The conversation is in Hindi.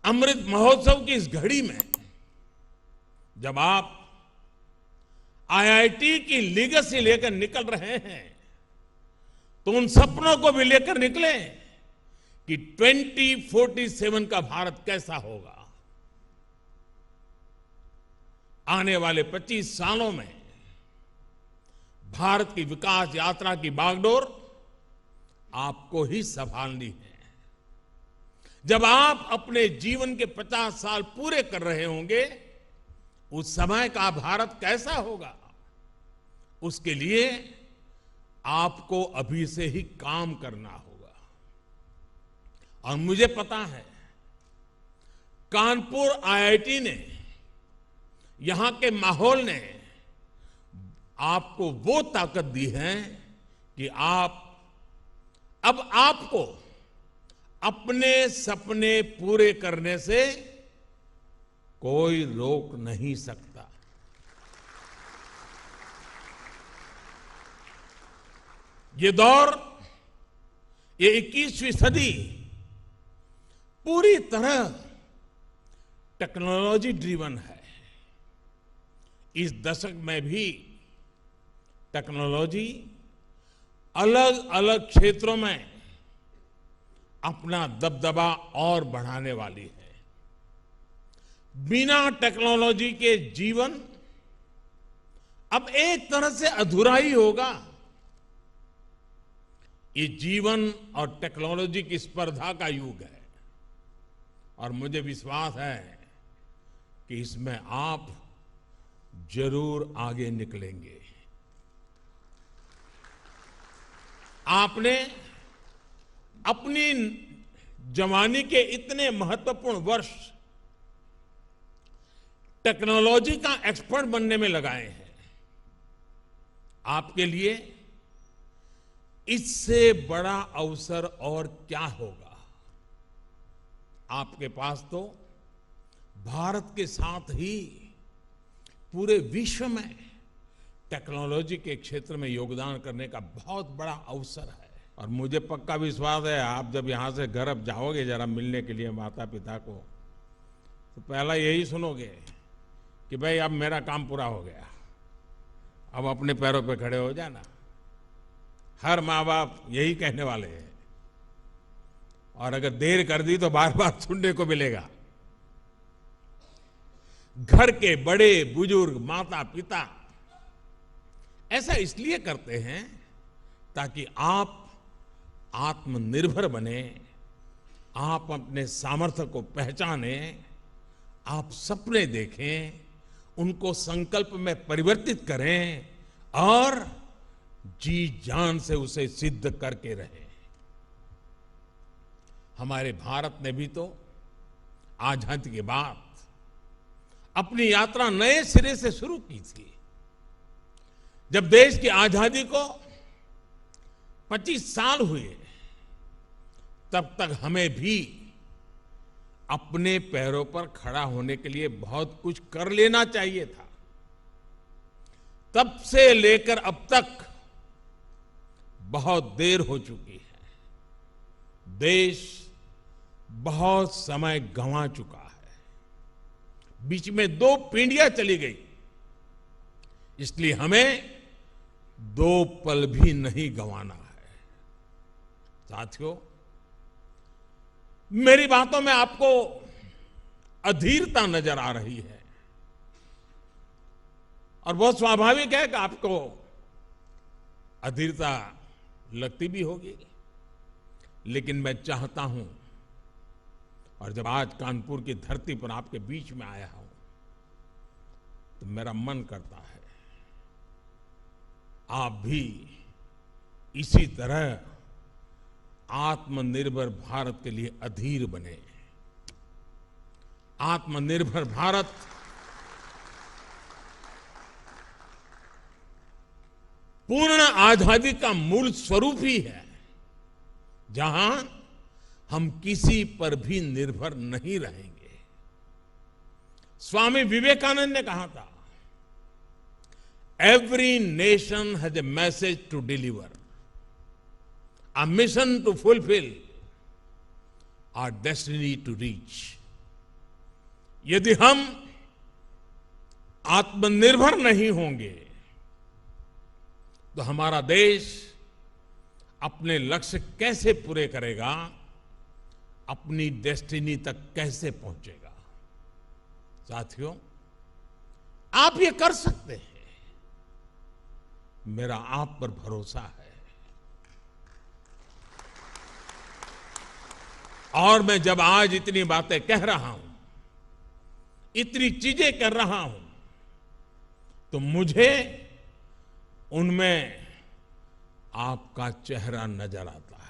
अमृत महोत्सव की इस घड़ी में जब आप आईआईटी की लीगेसी लेकर निकल रहे हैं तो उन सपनों को भी लेकर निकले कि 2047 का भारत कैसा होगा। आने वाले 25 सालों में भारत की विकास यात्रा की बागडोर आपको ही संभालनी है। जब आप अपने जीवन के 50 साल पूरे कर रहे होंगे, उस समय का भारत कैसा होगा, उसके लिए आपको अभी से ही काम करना होगा। और मुझे पता है कानपुर आईआईटी ने, यहां के माहौल ने आपको वो ताकत दी है कि अब आपको अपने सपने पूरे करने से कोई रोक नहीं सकता। ये दौर, ये 21वीं सदी पूरी तरह टेक्नोलॉजी ड्रिवन है। इस दशक में भी टेक्नोलॉजी अलग अलग क्षेत्रों में अपना दबदबा और बढ़ाने वाली है। बिना टेक्नोलॉजी के जीवन अब एक तरह से अधूरा ही होगा। ये जीवन और टेक्नोलॉजी की स्पर्धा का युग है और मुझे विश्वास है कि इसमें आप जरूर आगे निकलेंगे। आपने अपनी जवानी के इतने महत्वपूर्ण वर्ष टेक्नोलॉजी का एक्सपर्ट बनने में लगाए हैं। आपके लिए इससे बड़ा अवसर और क्या होगा। आपके पास तो भारत के साथ ही पूरे विश्व में टेक्नोलॉजी के क्षेत्र में योगदान करने का बहुत बड़ा अवसर है। और मुझे पक्का विश्वास है आप जब यहां से घर अब जाओगे जरा मिलने के लिए माता पिता को, तो पहला यही सुनोगे कि भाई अब मेरा काम पूरा हो गया, अब अपने पैरों पे खड़े हो जाना। हर माँ बाप यही कहने वाले हैं और अगर देर कर दी तो बार बार सुनने को मिलेगा। घर के बड़े बुजुर्ग माता पिता ऐसा इसलिए करते हैं ताकि आप आत्मनिर्भर बने, आप अपने सामर्थ्य को पहचाने, आप सपने देखें, उनको संकल्प में परिवर्तित करें और जी जान से उसे सिद्ध करके रहें। हमारे भारत ने भी तो आजादी के बाद अपनी यात्रा नए सिरे से शुरू की थी। जब देश की आजादी को 25 साल हुए, तब तक हमें भी अपने पैरों पर खड़ा होने के लिए बहुत कुछ कर लेना चाहिए था। तब से लेकर अब तक बहुत देर हो चुकी है। देश बहुत समय गंवा चुका है। बीच में 2 पीढ़ियां चली गई, इसलिए हमें 2 पल भी नहीं गंवाना है। साथियों, मेरी बातों में आपको अधीरता नजर आ रही है और बहुत स्वाभाविक है कि आपको अधीरता लगती भी होगी, लेकिन मैं चाहता हूं, और जब आज कानपुर की धरती पर आपके बीच में आया हूं, तो मेरा मन करता है आप भी इसी तरह आत्मनिर्भर भारत के लिए अधीर बने। आत्मनिर्भर भारत पूर्ण आजादी का मूल स्वरूप ही है, जहां हम किसी पर भी निर्भर नहीं रहेंगे। स्वामी विवेकानंद ने कहा था, every nation has a message to deliver, a mission to fulfill, our destiny to reach। यदि हम आत्मनिर्भर नहीं होंगे तो हमारा देश अपने लक्ष्य कैसे पूरे करेगा, अपनी डेस्टिनी तक कैसे पहुंचेगा। साथियों, आप ये कर सकते हैं, मेरा आप पर भरोसा है। और मैं जब आज इतनी बातें कह रहा हूं, इतनी चीजें कर रहा हूं, तो मुझे उनमें आपका चेहरा नजर आता है।